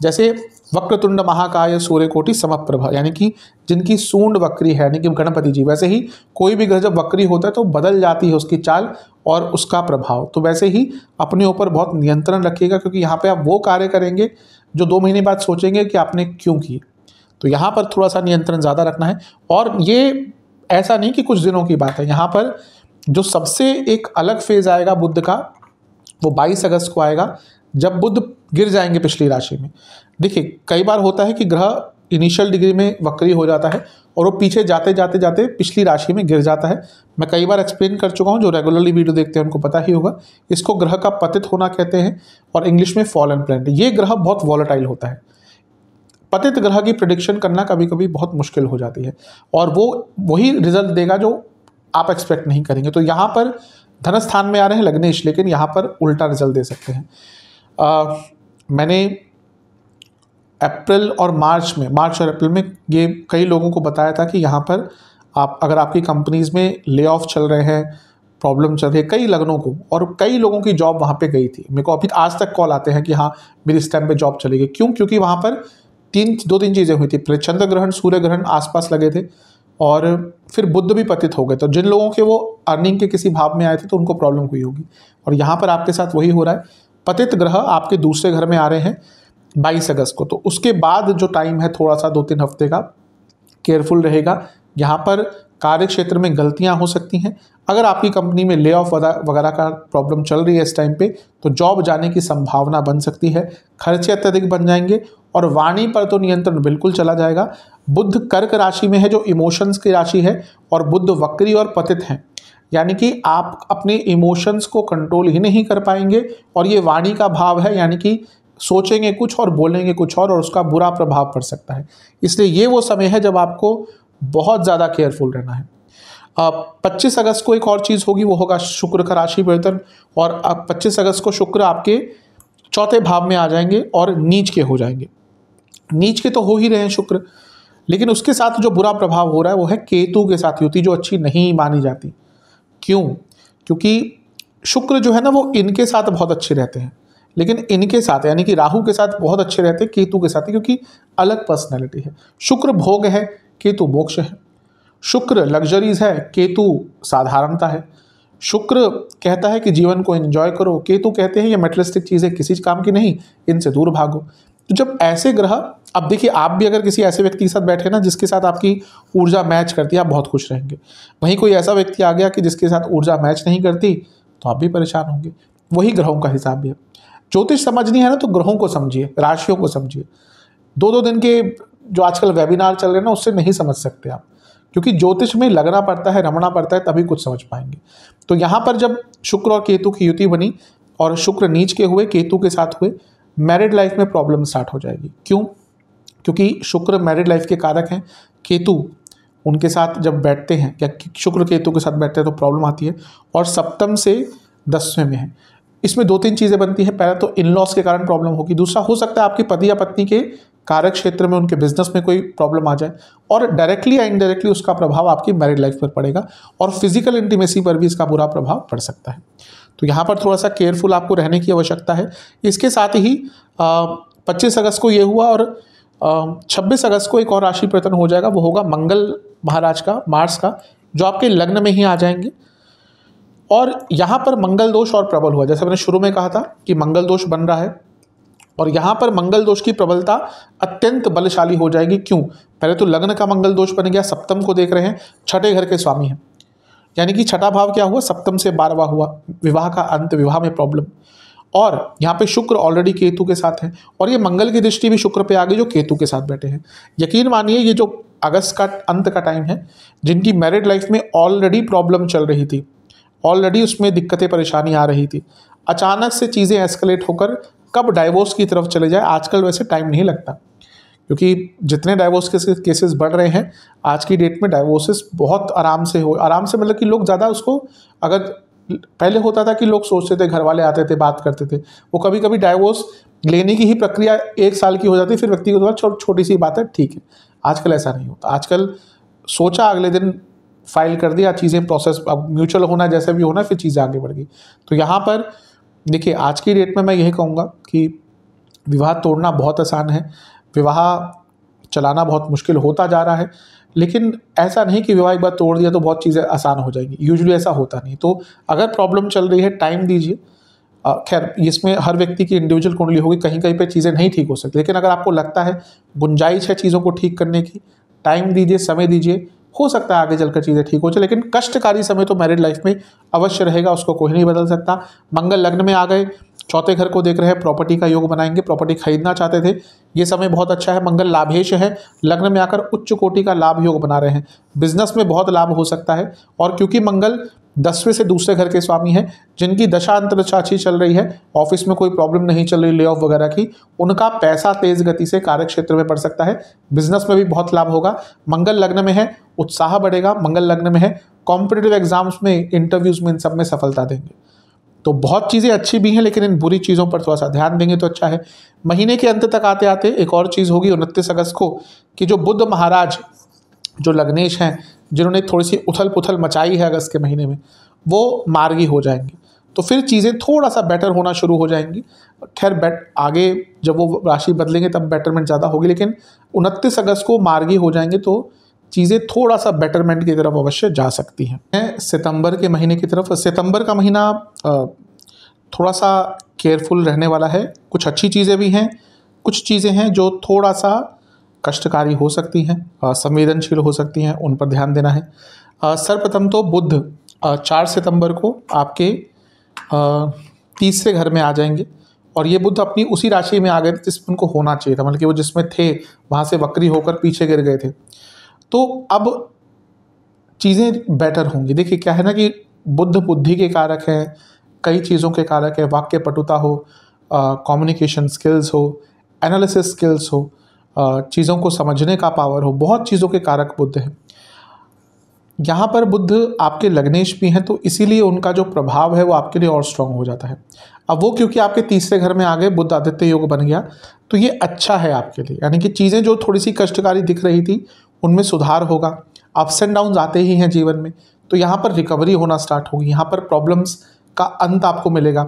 जैसे वक्रतुंड महाकाय सूर्यकोटि समप्रभा, यानी कि जिनकी सूंड वक्री है, यानी कि गणपति जी, वैसे ही कोई भी ग्रह जब वक्री होता है तो बदल जाती है उसकी चाल और उसका प्रभाव। तो वैसे ही अपने ऊपर बहुत नियंत्रण रखिएगा, क्योंकि यहाँ पे आप वो कार्य करेंगे जो 2 महीने बाद सोचेंगे कि आपने क्यों किए। तो यहाँ पर थोड़ा सा नियंत्रण ज़्यादा रखना है। और ये ऐसा नहीं कि कुछ दिनों की बात है, यहाँ पर जो सबसे एक अलग फेज आएगा बुध का, वो 22 अगस्त को आएगा, जब बुध गिर जाएंगे पिछली राशि में। देखिए, कई बार होता है कि ग्रह इनिशियल डिग्री में वक्री हो जाता है और वो पीछे जाते जाते जाते पिछली राशि में गिर जाता है। मैं कई बार एक्सप्लेन कर चुका हूँ, जो रेगुलरली वीडियो देखते हैं उनको पता ही होगा। इसको ग्रह का पतित होना कहते हैं, और इंग्लिश में फॉलन प्लैनेट। ये ग्रह बहुत वॉलेटाइल होता है। पतित ग्रह की प्रेडिक्शन करना कभी कभी बहुत मुश्किल हो जाती है, और वो वही रिजल्ट देगा जो आप एक्सपेक्ट नहीं करेंगे। तो यहाँ पर धन स्थान में आ रहे हैं लग्नेश, लेकिन यहाँ पर उल्टा रिजल्ट दे सकते हैं। मैंने अप्रैल और मार्च और अप्रैल में ये कई लोगों को बताया था कि यहाँ पर आप, अगर आपकी कंपनीज़ में ले ऑफ चल रहे हैं, प्रॉब्लम चल रही है कई लग्नों को, और कई लोगों की जॉब वहाँ पे गई थी। मेरे को अभी आज तक कॉल आते हैं कि हाँ मेरी इस टाइम पे जॉब चली गई। क्यों? क्योंकि वहाँ पर 2-3 चीज़ें हुई थी। चंद्र ग्रहण, सूर्य ग्रहण आसपास लगे थे, और फिर बुध भी पतित हो गए। तो जिन लोगों के वो अर्निंग के किसी भाव में आए थे तो उनको प्रॉब्लम हुई होगी, और यहाँ पर आपके साथ वही हो रहा है। पतित ग्रह आपके दूसरे घर में आ रहे हैं 22 अगस्त को, तो उसके बाद जो टाइम है थोड़ा सा 2-3 हफ्ते का केयरफुल रहेगा। यहाँ पर कार्य क्षेत्र में गलतियाँ हो सकती हैं। अगर आपकी कंपनी में ले ऑफ वगैरह का प्रॉब्लम चल रही है इस टाइम पे, तो जॉब जाने की संभावना बन सकती है। खर्चे अत्यधिक बन जाएंगे, और वाणी पर तो नियंत्रण बिल्कुल चला जाएगा। बुध कर्क राशि में है जो इमोशंस की राशि है, और बुध वक्री और पतित हैं, यानी कि आप अपने इमोशंस को कंट्रोल ही नहीं कर पाएंगे। और ये वाणी का भाव है, यानी कि सोचेंगे कुछ और बोलेंगे कुछ और उसका बुरा प्रभाव पड़ सकता है। इसलिए ये वो समय है जब आपको बहुत ज़्यादा केयरफुल रहना है। 25 अगस्त को एक और चीज़ होगी, वो होगा शुक्र का राशि परिवर्तन। और 25 अगस्त को शुक्र आपके चौथे भाव में आ जाएंगे और नीच के हो जाएंगे। नीच के तो हो ही रहे हैं शुक्र, लेकिन उसके साथ जो बुरा प्रभाव हो रहा है वो है केतु के साथ युति, जो अच्छी नहीं मानी जाती। क्यों? क्योंकि शुक्र जो है ना वो इनके साथ बहुत अच्छे रहते हैं, लेकिन इनके साथ यानी कि राहु के साथ बहुत अच्छे रहते हैं केतु के साथ, क्योंकि अलग पर्सनैलिटी है। शुक्र भोग है, केतु मोक्ष है। शुक्र लग्जरीज है, केतु साधारणता है। शुक्र कहता है कि जीवन को एंजॉय करो, केतु कहते हैं ये मेटेरियलिस्टिक चीज़ें किसी काम की नहीं, इनसे दूर भागो। तो जब ऐसे ग्रह, अब देखिए आप भी अगर किसी ऐसे व्यक्ति के साथ बैठे ना जिसके साथ आपकी ऊर्जा मैच करती है, आप बहुत खुश रहेंगे। वहीं कोई ऐसा व्यक्ति आ गया कि जिसके साथ ऊर्जा मैच नहीं करती, तो आप भी परेशान होंगे। वही ग्रहों का हिसाब भी है। ज्योतिष समझनी है ना तो ग्रहों को समझिए, राशियों को समझिए। 2-2 दिन के जो आजकल वेबिनार चल रहे हैं ना, उससे नहीं समझ सकते आप, क्योंकि ज्योतिष में लगना पड़ता है, रमना पड़ता है, तभी कुछ समझ पाएंगे। तो यहाँ पर जब शुक्र और केतु की युति बनी और शुक्र नीच के हुए, केतु के साथ हुए, मैरिड लाइफ में प्रॉब्लम स्टार्ट हो जाएगी। क्यों? क्योंकि शुक्र मैरिड लाइफ के कारक हैं, केतु उनके साथ जब बैठते हैं या शुक्र केतु के साथ बैठते हैं तो प्रॉब्लम आती है। और सप्तम से 10वें में है, इसमें 2-3 चीज़ें बनती हैं। पहला तो इन लॉस के कारण प्रॉब्लम होगी, दूसरा हो सकता है आपके पति या पत्नी के कार्यक क्षेत्र में, उनके बिजनेस में कोई प्रॉब्लम आ जाए, और डायरेक्टली या इनडायरेक्टली उसका प्रभाव आपकी मैरिड लाइफ पर पड़ेगा, और फिजिकल इंटीमेसी पर भी इसका बुरा प्रभाव पड़ सकता है। तो यहाँ पर थोड़ा सा केयरफुल आपको रहने की आवश्यकता है। इसके साथ ही 25 अगस्त को ये हुआ, और 26 अगस्त को एक और राशि परिवर्तन हो जाएगा, वो होगा मंगल महाराज का, मार्स का, जो आपके लग्न में ही आ जाएंगे। और यहाँ पर मंगल दोष और प्रबल हुआ, जैसे मैंने शुरू में कहा था कि मंगल दोष बन रहा है, और यहाँ पर मंगल दोष की प्रबलता अत्यंत बलशाली हो जाएगी। क्यों? पहले तो लग्न का मंगल दोष बन गया, सप्तम को देख रहे हैं, छठे घर के स्वामी हैं, यानी कि छठा भाव क्या हुआ, सप्तम से 12वां हुआ, विवाह का अंत, विवाह में प्रॉब्लम। और यहाँ पे शुक्र ऑलरेडी केतु के साथ है, और ये मंगल की दृष्टि भी शुक्र पे आ गई जो केतु के साथ बैठे हैं। यकीन मानिए ये जो अगस्त का अंत का टाइम है, जिनकी मैरिड लाइफ में ऑलरेडी प्रॉब्लम चल रही थी, ऑलरेडी उसमें दिक्कतें परेशानी आ रही थी, अचानक से चीज़ें एस्केलेट होकर कब डाइवोर्स की तरफ चले जाए, आजकल वैसे टाइम नहीं लगता, क्योंकि जितने डाइवोर्स के केसेस बढ़ रहे हैं आज की डेट में, डाइवोर्सेस बहुत आराम से मतलब कि लोग ज़्यादा उसको, अगर पहले होता था कि लोग सोचते थे, घर वाले आते थे, बात करते थे, वो कभी कभी डाइवोर्स लेने की ही प्रक्रिया 1 साल की हो जाती, फिर व्यक्ति को छोटी सी बात है, ठीक है। आजकल ऐसा नहीं होता, आजकल सोचा अगले दिन फाइल कर दिया, चीज़ें प्रोसेस, अब म्यूचुअल होना जैसे भी होना, फिर चीज़ें आगे बढ़ गई। तो यहाँ पर देखिए आज की डेट में मैं यही कहूँगा कि विवाह तोड़ना बहुत आसान है, विवाह चलाना बहुत मुश्किल होता जा रहा है, लेकिन ऐसा नहीं कि विवाह एक बार तोड़ दिया तो बहुत चीज़ें आसान हो जाएंगी, यूजुअली ऐसा होता नहीं। तो अगर प्रॉब्लम चल रही है, टाइम दीजिए। खैर इसमें हर व्यक्ति की इंडिविजुअल कुंडली होगी, कहीं कहीं पे चीज़ें नहीं ठीक हो सकती, लेकिन अगर आपको लगता है गुंजाइश है चीज़ों को ठीक करने की, टाइम दीजिए, समय दीजिए, हो सकता है आगे चलकर चीज़ें ठीक हो जाए। लेकिन कष्टकारी समय तो मैरिड लाइफ में अवश्य रहेगा, उसको कोई नहीं बदल सकता। मंगल लग्न में आ गए, चौथे घर को देख रहे हैं, प्रॉपर्टी का योग बनाएंगे, प्रॉपर्टी खरीदना चाहते थे, ये समय बहुत अच्छा है। मंगल लाभेश है, लग्न में आकर उच्च कोटि का लाभ योग बना रहे हैं, बिजनेस में बहुत लाभ हो सकता है। और क्योंकि मंगल 10वें से दूसरे घर के स्वामी हैं, जिनकी दशा अंतरदशा अच्छी चल रही है, ऑफिस में कोई प्रॉब्लम नहीं चल रही ले ऑफ वगैरह की, उनका पैसा तेज गति से कार्य क्षेत्र में बढ़ सकता है, बिजनेस में भी बहुत लाभ होगा। मंगल लग्न में है, उत्साह बढ़ेगा। मंगल लग्न में है, कॉम्पिटिटिव एग्जाम्स में, इंटरव्यूज में, इन सब में सफलता देंगे। तो बहुत चीज़ें अच्छी भी हैं, लेकिन इन बुरी चीज़ों पर थोड़ा सा ध्यान देंगे तो अच्छा है। महीने के अंत तक आते आते एक और चीज़ होगी 29 अगस्त को, कि जो बुध महाराज जो लग्नेश हैं, जिन्होंने थोड़ी सी उथल पुथल मचाई है अगस्त के महीने में, वो मार्गी हो जाएंगे, तो फिर चीज़ें थोड़ा सा बेटर होना शुरू हो जाएंगी। खैर आगे जब वो राशि बदलेंगे तब बेटरमेंट ज़्यादा होगी, लेकिन 29 अगस्त को मार्गी हो जाएंगे तो चीज़ें थोड़ा सा बेटरमेंट की तरफ अवश्य जा सकती हैं। सितंबर के महीने की तरफ, सितंबर का महीना थोड़ा सा केयरफुल रहने वाला है। कुछ अच्छी चीज़ें भी हैं, कुछ चीज़ें हैं जो थोड़ा सा कष्टकारी हो सकती हैं, संवेदनशील हो सकती हैं, उन पर ध्यान देना है। सर्वप्रथम तो बुध 4 सितंबर को आपके तीसरे घर में आ जाएंगे, और ये बुध अपनी उसी राशि में आ गए जिसमें उनको होना चाहिए था, मतलब कि वो जिसमें थे वहाँ से वक्री होकर पीछे गिर गए थे। तो अब चीज़ें बेटर होंगी। देखिए क्या है ना कि बुध बुद्धि के कारक हैं, कई चीज़ों के कारक है, वाक्य पटुता हो, कम्युनिकेशन स्किल्स हो, एनालिसिस स्किल्स हो, चीज़ों को समझने का पावर हो, बहुत चीज़ों के कारक बुध हैं। यहाँ पर बुध आपके लग्नेश भी हैं, तो इसीलिए उनका जो प्रभाव है वो आपके लिए और स्ट्रांग हो जाता है। अब वो क्योंकि आपके तीसरे घर में आ गए, बुध आदित्य योग बन गया, तो ये अच्छा है आपके लिए, यानी कि चीज़ें जो थोड़ी सी कष्टकारी दिख रही थी उनमें सुधार होगा। अप्स एंड डाउन्स आते ही हैं जीवन में, तो यहाँ पर रिकवरी होना स्टार्ट होगी, यहाँ पर प्रॉब्लम्स का अंत आपको मिलेगा।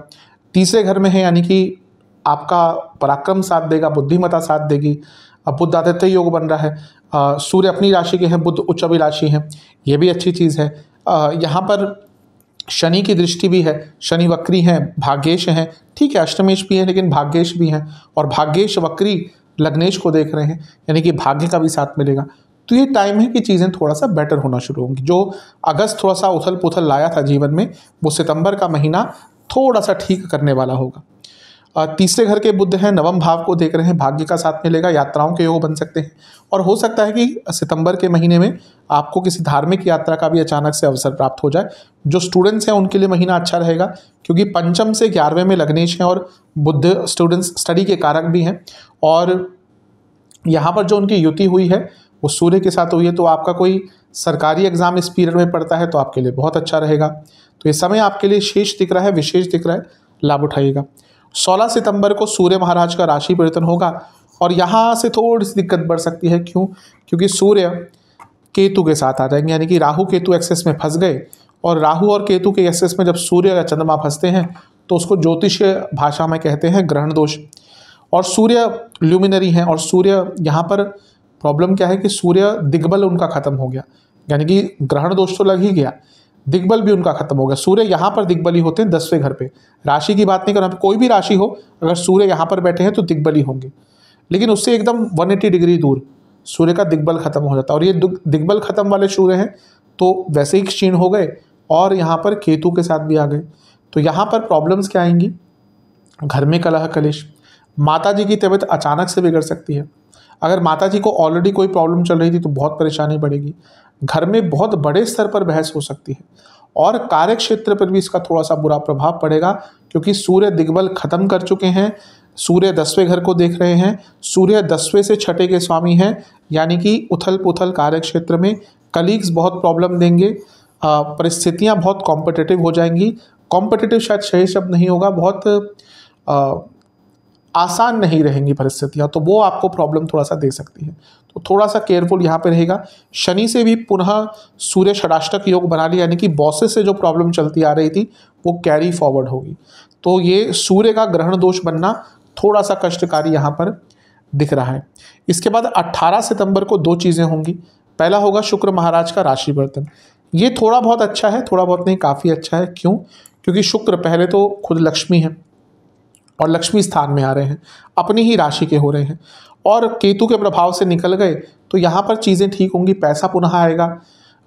तीसरे घर में है, यानी कि आपका पराक्रम साथ देगा, बुद्धिमत्ता साथ देगी। अब बुध आदित्य योग बन रहा है, सूर्य अपनी राशि के हैं, बुध उच्च अभिलाषी हैं, ये भी अच्छी चीज़ है। यहाँ पर शनि की दृष्टि भी है, शनि वक्री हैं, भाग्येश हैं, ठीक है, अष्टमेश भी है लेकिन भाग्येश भी हैं, और भाग्येश वक्री लग्नेश को देख रहे हैं, यानी कि भाग्य का भी साथ मिलेगा। तो ये टाइम है कि चीज़ें थोड़ा सा बेटर होना शुरू होंगी। जो अगस्त थोड़ा सा उथल पुथल लाया था जीवन में, वो सितंबर का महीना थोड़ा सा ठीक करने वाला होगा। तीसरे घर के बुध हैं, नवम भाव को देख रहे हैं, भाग्य का साथ मिलेगा, यात्राओं के योग बन सकते हैं और हो सकता है कि सितंबर के महीने में आपको किसी धार्मिक यात्रा का भी अचानक से अवसर प्राप्त हो जाए। जो स्टूडेंट्स हैं उनके लिए महीना अच्छा रहेगा, क्योंकि पंचम से 11वें में लग्नेश हैं और बुध स्टूडेंट्स स्टडी के कारक भी हैं और यहाँ पर जो उनकी युति हुई है वो सूर्य के साथ हुई है, तो आपका कोई सरकारी एग्जाम इस पीरियड में पड़ता है तो आपके लिए बहुत अच्छा रहेगा। तो ये समय आपके लिए शेष दिख रहा है, विशेष दिख रहा है, लाभ उठाइएगा। 16 सितंबर को सूर्य महाराज का राशि परिवर्तन होगा और यहाँ से थोड़ी सी दिक्कत बढ़ सकती है। क्यों? क्योंकि सूर्य केतु के साथ आ जाएंगे, यानी कि राहु केतु एक्सेस में फंस गए और राहु और केतु के एक्सेस में जब सूर्य या चंद्रमा फंसते हैं तो उसको ज्योतिषीय भाषा में कहते हैं ग्रहण दोष। और सूर्य ल्यूमिनरी हैं और सूर्य यहाँ पर प्रॉब्लम क्या है कि सूर्य दिग्बल उनका खत्म हो गया, यानी कि ग्रहण दोष तो लग ही गया, दिग्बल भी उनका खत्म हो गया। सूर्य यहाँ पर दिग्बली होते हैं 10वें घर पे, राशि की बात नहीं कर रहा, कोई भी राशि हो अगर सूर्य यहाँ पर बैठे हैं तो दिग्बली होंगे, लेकिन उससे एकदम 180 डिग्री दूर सूर्य का दिग्बल खत्म हो जाता है और ये दिग्बल खत्म वाले सूर्य हैं तो वैसे ही क्षीण हो गए और यहाँ पर केतु के साथ भी आ गए। तो यहाँ पर प्रॉब्लम्स क्या आएंगी? घर में कलह कलेश, माता जी की तबीयत अचानक से बिगड़ सकती है। अगर माता जी को ऑलरेडी कोई प्रॉब्लम चल रही थी तो बहुत परेशानी बढ़ेगी। घर में बहुत बड़े स्तर पर बहस हो सकती है और कार्य क्षेत्र पर भी इसका थोड़ा सा बुरा प्रभाव पड़ेगा, क्योंकि सूर्य दिग्बल खत्म कर चुके हैं, सूर्य 10वें घर को देख रहे हैं, सूर्य 10वें से 6ठे के स्वामी हैं, यानी कि उथल पुथल कार्य क्षेत्र में कलीग्स बहुत प्रॉब्लम देंगे, परिस्थितियां बहुत कॉम्पिटिटिव हो जाएंगी। कॉम्पिटिटिव शायद सही शब्द नहीं होगा, बहुत आसान नहीं रहेंगी परिस्थितियां, तो वो आपको प्रॉब्लम थोड़ा सा दे सकती है, तो थोड़ा सा केयरफुल यहाँ पे रहेगा। शनि से भी पुनः सूर्य षडाष्टक योग बना लिया, यानी कि बॉसेस से जो प्रॉब्लम चलती आ रही थी वो कैरी फॉरवर्ड होगी। तो ये सूर्य का ग्रहण दोष बनना थोड़ा सा कष्टकारी यहाँ पर दिख रहा है। इसके बाद 18 सितंबर को 2 चीज़ें होंगी। पहला होगा शुक्र महाराज का राशि परिवर्तन। ये थोड़ा बहुत अच्छा है, थोड़ा बहुत नहीं, काफ़ी अच्छा है। क्यों? क्योंकि शुक्र पहले तो खुद लक्ष्मी है और लक्ष्मी स्थान में आ रहे हैं, अपनी ही राशि के हो रहे हैं और केतु के प्रभाव से निकल गए, तो यहाँ पर चीज़ें ठीक होंगी, पैसा पुनः आएगा,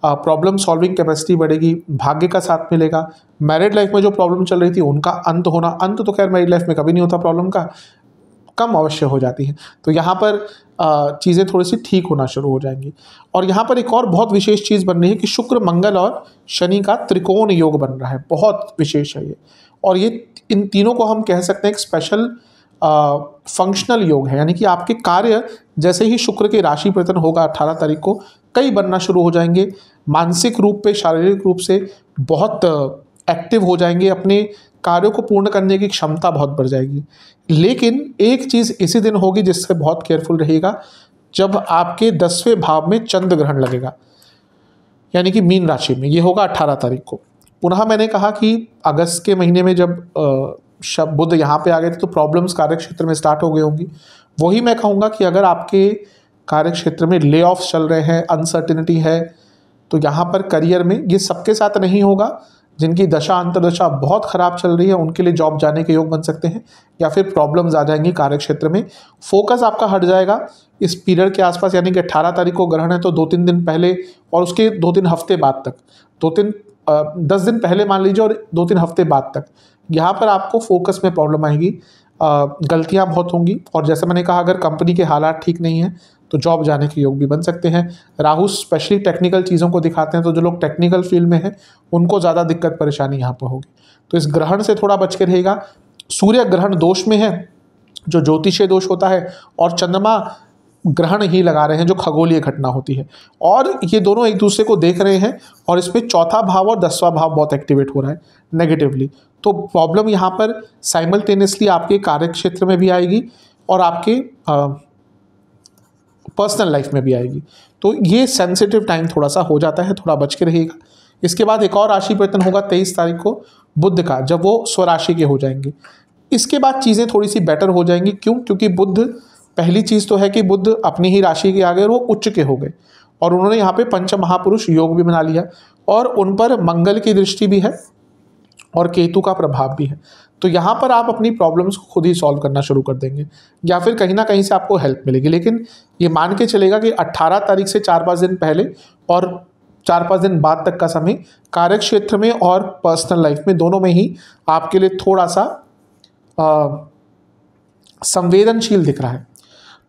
प्रॉब्लम सॉल्विंग कैपेसिटी बढ़ेगी, भाग्य का साथ मिलेगा। मैरिड लाइफ में जो प्रॉब्लम चल रही थी उनका अंत होना, अंत तो खैर मैरिड लाइफ में कभी नहीं होता प्रॉब्लम का, कम अवश्य हो जाती है, तो यहाँ पर चीज़ें थोड़ी सी ठीक होना शुरू हो जाएंगी। और यहाँ पर एक और बहुत विशेष चीज़ बन रही है कि शुक्र मंगल और शनि का त्रिकोण योग बन रहा है, बहुत विशेष है ये। और ये इन तीनों को हम कह सकते हैं एक स्पेशल फंक्शनल योग है, यानी कि आपके कार्य जैसे ही शुक्र के राशि परिवर्तन होगा 18 तारीख को कई बनना शुरू हो जाएंगे, मानसिक रूप पे शारीरिक रूप से बहुत एक्टिव हो जाएंगे, अपने कार्यों को पूर्ण करने की क्षमता बहुत बढ़ जाएगी। लेकिन एक चीज़ इसी दिन होगी जिससे बहुत केयरफुल रहेगा, जब आपके 10वें भाव में चंद्र ग्रहण लगेगा, यानी कि मीन राशि में, ये होगा 18 तारीख को। पुनः मैंने कहा कि अगस्त के महीने में जब बुध यहाँ पे आ गए थे तो प्रॉब्लम्स कार्य क्षेत्र में स्टार्ट हो गई होंगी। वही मैं कहूँगा कि अगर आपके कार्य क्षेत्र में ले ऑफ चल रहे हैं, अनसर्टिनिटी है, तो यहाँ पर करियर में ये सबके साथ नहीं होगा। जिनकी दशा अंतर्दशा बहुत ख़राब चल रही है उनके लिए जॉब जाने के योग बन सकते हैं या फिर प्रॉब्लम्स आ जाएंगी कार्य क्षेत्र में। फोकस आपका हट जाएगा इस पीरियड के आसपास, यानी कि 18 तारीख को ग्रहण है तो 2-3 दिन पहले और उसके 2-3 हफ्ते बाद तक, 10 दिन पहले मान लीजिए और 2-3 हफ्ते बाद तक यहाँ पर आपको फोकस में प्रॉब्लम आएगी, गलतियाँ बहुत होंगी। और जैसे मैंने कहा अगर कंपनी के हालात ठीक नहीं हैं तो जॉब जाने के योग भी बन सकते हैं। राहु स्पेशली टेक्निकल चीज़ों को दिखाते हैं, तो जो लोग टेक्निकल फील्ड में हैं उनको ज़्यादा दिक्कत परेशानी यहाँ पर होगी, तो इस ग्रहण से थोड़ा बच के रहेगा। सूर्य ग्रहण दोष में है जो ज्योतिषीय दोष होता है, और चंद्रमा ग्रहण ही लगा रहे हैं जो खगोलीय घटना होती है, और ये दोनों एक दूसरे को देख रहे हैं और इसमें चौथा भाव और 10वां भाव बहुत एक्टिवेट हो रहा है नेगेटिवली। तो प्रॉब्लम यहाँ पर साइमल्टेनियसली आपके कार्य क्षेत्र में भी आएगी और आपके पर्सनल लाइफ में भी आएगी, तो ये सेंसिटिव टाइम थोड़ा सा हो जाता है, थोड़ा बच के रहेगा। इसके बाद एक और राशि परिवर्तन होगा 23 तारीख को बुध का, जब वो स्वराशि के हो जाएंगे। इसके बाद चीज़ें थोड़ी सी बेटर हो जाएंगी। क्यों? क्योंकि बुध, पहली चीज़ तो है कि बुध अपनी ही राशि के आ गए और वो उच्च के हो गए और उन्होंने यहाँ पे पंच महापुरुष योग भी बना लिया और उन पर मंगल की दृष्टि भी है और केतु का प्रभाव भी है। तो यहाँ पर आप अपनी प्रॉब्लम्स को खुद ही सॉल्व करना शुरू कर देंगे या फिर कहीं ना कहीं से आपको हेल्प मिलेगी। लेकिन ये मान के चलेगा कि 18 तारीख से 4-5 दिन पहले और 4-5 दिन बाद तक का समय कार्य क्षेत्र में और पर्सनल लाइफ में दोनों में ही आपके लिए थोड़ा सा संवेदनशील दिख रहा है।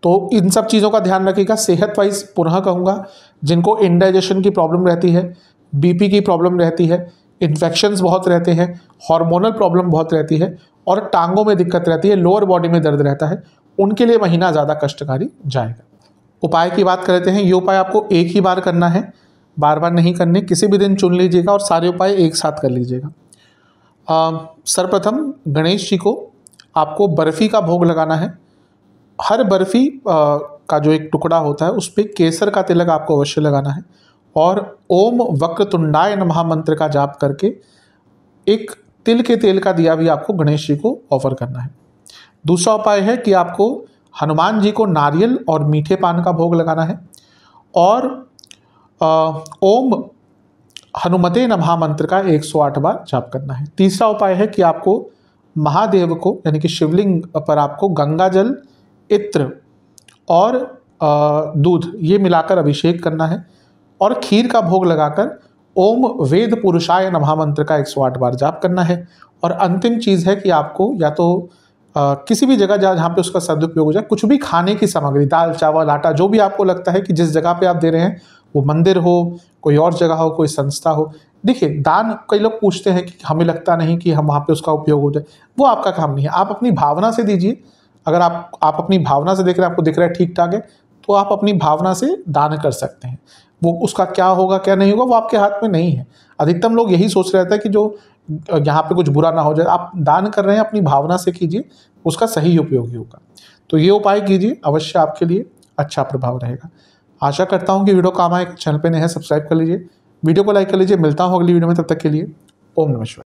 तो इन सब चीज़ों का ध्यान रखिएगा। सेहत वाइज पुनः कहूँगा, जिनको इंडाइजेशन की प्रॉब्लम रहती है, बीपी की प्रॉब्लम रहती है, इन्फेक्शंस बहुत रहते हैं, हार्मोनल प्रॉब्लम बहुत रहती है और टांगों में दिक्कत रहती है, लोअर बॉडी में दर्द रहता है, उनके लिए महीना ज़्यादा कष्टकारी जाएगा। उपाय की बात करते हैं। ये उपाय आपको एक ही बार करना है, बार बार नहीं करने। किसी भी दिन चुन लीजिएगा और सारे उपाय एक साथ कर लीजिएगा। सर्वप्रथम गणेश जी को आपको बर्फ़ी का भोग लगाना है। हर बर्फ़ी का जो एक टुकड़ा होता है उस पर केसर का तिलक आपको अवश्य लगाना है और ओम वक्रतुंडाय नमः मंत्र का जाप करके एक तिल के तेल का दिया भी आपको गणेश जी को ऑफर करना है। दूसरा उपाय है कि आपको हनुमान जी को नारियल और मीठे पान का भोग लगाना है और ओम हनुमते नमः मंत्र का 108 बार जाप करना है। तीसरा उपाय है कि आपको महादेव को यानी कि शिवलिंग पर आपको गंगा जल, इत्र और दूध ये मिलाकर अभिषेक करना है और खीर का भोग लगाकर ओम वेद पुरुषाय नमः मंत्र का 108 बार जाप करना है। और अंतिम चीज़ है कि आपको या तो किसी भी जगह जहाँ पे उसका सदुपयोग हो जाए, कुछ भी खाने की सामग्री, दाल चावल आटा, जो भी आपको लगता है कि जिस जगह पे आप दे रहे हैं वो मंदिर हो, कोई और जगह हो, कोई संस्था हो। देखिए, दान कई लोग पूछते हैं कि हमें लगता नहीं कि हम वहाँ पे उसका उपयोग हो जाए, वो आपका काम नहीं है। आप अपनी भावना से दीजिए। अगर आप अपनी भावना से देख रहे हैं, आपको दिख रहा है ठीक ठाक है, तो आप अपनी भावना से दान कर सकते हैं। वो उसका क्या होगा क्या नहीं होगा वो आपके हाथ में नहीं है। अधिकतम लोग यही सोच रहे थे कि जो यहाँ पे कुछ बुरा ना हो जाए। आप दान कर रहे हैं, अपनी भावना से कीजिए, उसका सही उपयोग ही होगा। तो ये उपाय कीजिए, अवश्य आपके लिए अच्छा प्रभाव रहेगा। आशा करता हूँ कि वीडियो काम आए। चैनल पे नए हैं, सब्सक्राइब कर लीजिए, वीडियो को लाइक कर लीजिए। मिलता हूँ अगली वीडियो में, तब तक के लिए ओम नमः शिवाय।